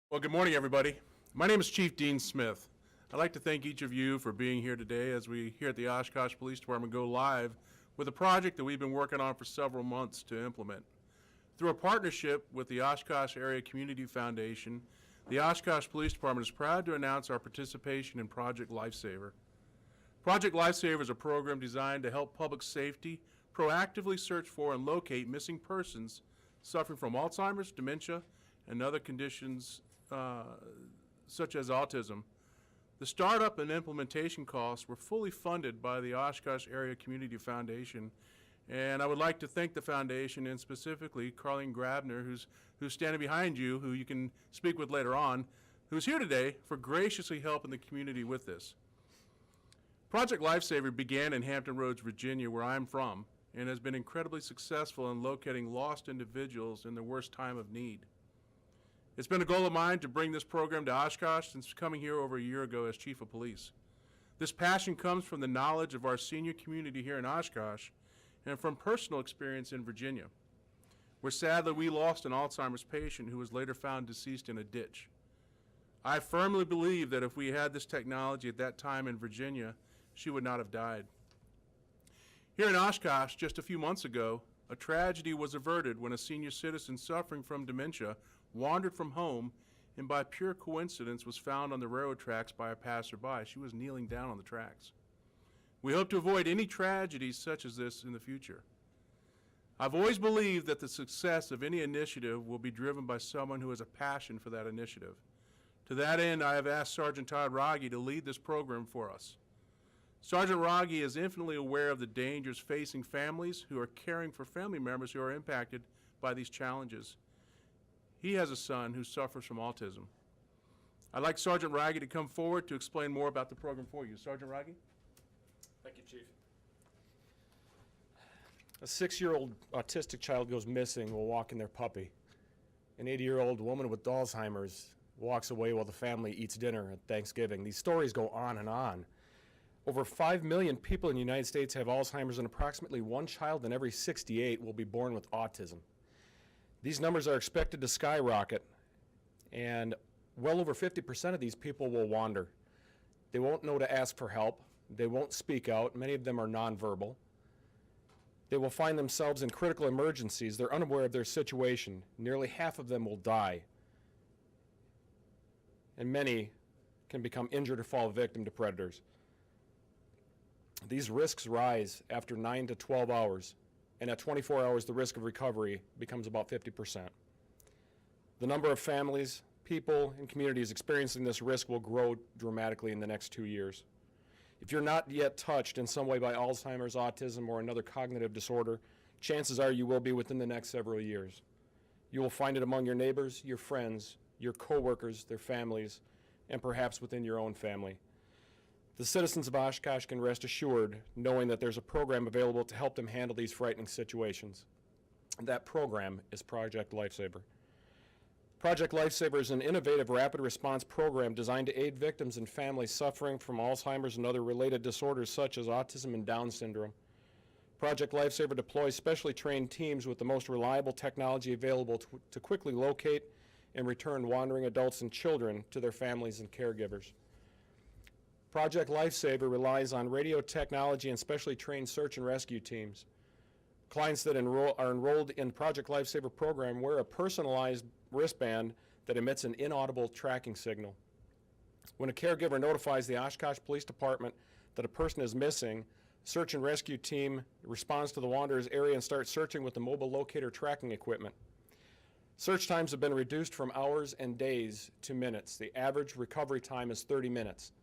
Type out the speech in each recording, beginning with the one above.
Well, good morning, everybody. My name is Chief Dean Smith. I'd like to thank each of you for being here today as we here at the Oshkosh Police Department go live with a project that we've been working on for several months to implement. Through a partnership with the Oshkosh Area Community Foundation, the Oshkosh Police Department is proud to announce our participation in Project Lifesaver. Project Lifesaver is a program designed to help public safety proactively search for and locate missing persons suffering from Alzheimer's, dementia, and other conditions such as autism. The startup and implementation costs were fully funded by the Oshkosh Area Community Foundation, and I would like to thank the foundation and specifically Carlene Grabner, who's standing behind you, who you can speak with later on, who's here today for graciously helping the community with this. Project Lifesaver began in Hampton Roads, Virginia, where I'm from, and has been incredibly successful in locating lost individuals in their worst time of need. It's been a goal of mine to bring this program to Oshkosh since coming here over a year ago as Chief of Police. This passion comes from the knowledge of our senior community here in Oshkosh and from personal experience in Virginia, where sadly we lost an Alzheimer's patient who was later found deceased in a ditch. I firmly believe that if we had this technology at that time in Virginia, she would not have died. Here in Oshkosh, just a few months ago, a tragedy was averted when a senior citizen suffering from dementia wandered from home and by pure coincidence was found on the railroad tracks by a passerby. She was kneeling down on the tracks. We hope to avoid any tragedies such as this in the future. I've always believed that the success of any initiative will be driven by someone who has a passion for that initiative. To that end, I have asked Sergeant Todd Wrage to lead this program for us. Sergeant Wrage is infinitely aware of the dangers facing families who are caring for family members who are impacted by these challenges. He has a son who suffers from autism. I'd like Sergeant Wrage to come forward to explain more about the program for you. Sergeant Wrage? Thank you, Chief. A 6-year-old autistic child goes missing while walking their puppy. An 80-year-old woman with Alzheimer's walks away while the family eats dinner at Thanksgiving. These stories go on and on. Over 5 million people in the United States have Alzheimer's, and approximately 1 child in every 68 will be born with autism. These numbers are expected to skyrocket, and well over 50% of these people will wander. They won't know to ask for help. They won't speak out. Many of them are nonverbal. They will find themselves in critical emergencies. They're unaware of their situation. Nearly half of them will die, and many can become injured or fall victim to predators. These risks rise after 9 to 12 hours, and at 24 hours, the risk of recovery becomes about 50%. The number of families, people, and communities experiencing this risk will grow dramatically in the next 2 years. If you're not yet touched in some way by Alzheimer's, autism, or another cognitive disorder, chances are you will be within the next several years. You will find it among your neighbors, your friends, your coworkers, their families, and perhaps within your own family. The citizens of Oshkosh can rest assured knowing that there's a program available to help them handle these frightening situations. That program is Project Lifesaver. Project Lifesaver is an innovative rapid response program designed to aid victims and families suffering from Alzheimer's and other related disorders such as autism and Down syndrome. Project Lifesaver deploys specially trained teams with the most reliable technology available to quickly locate and return wandering adults and children to their families and caregivers. Project Lifesaver relies on radio technology and specially trained search and rescue teams. Clients that are enrolled in Project Lifesaver program wear a personalized wristband that emits an inaudible tracking signal. When a caregiver notifies the Oshkosh Police Department that a person is missing, search and rescue team responds to the wanderer's area and starts searching with the mobile locator tracking equipment. Search times have been reduced from hours and days to minutes. The average recovery time is 30 minutes.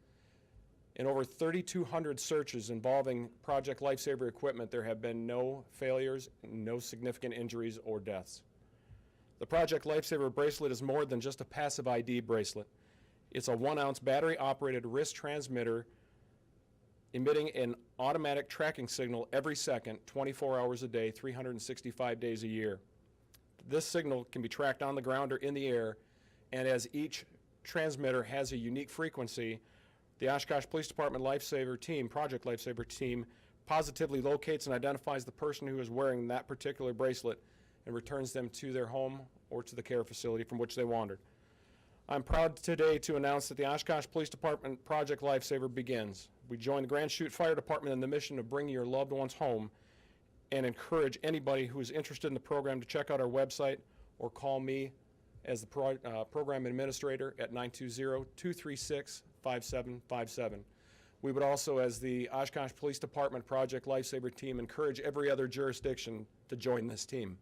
In over 3,200 searches involving Project Lifesaver equipment, there have been no failures, no significant injuries or deaths. The Project Lifesaver bracelet is more than just a passive ID bracelet. It's a 1-ounce battery-operated wrist transmitter emitting an automatic tracking signal every second, 24 hours a day, 365 days a year. This signal can be tracked on the ground or in the air, and as each transmitter has a unique frequency, the Oshkosh Police Department Lifesaver team, Project Lifesaver team, positively locates and identifies the person who is wearing that particular bracelet and returns them to their home or to the care facility from which they wandered. I'm proud today to announce that the Oshkosh Police Department Project Lifesaver begins. We joined the Grand Chute Fire Department in the mission of bringing your loved ones home, and encourage anybody who is interested in the program to check out our website or call me as the program administrator at 920-236-5757. We would also, as the Oshkosh Police Department Project Lifesaver team, encourage every other jurisdiction to join this team.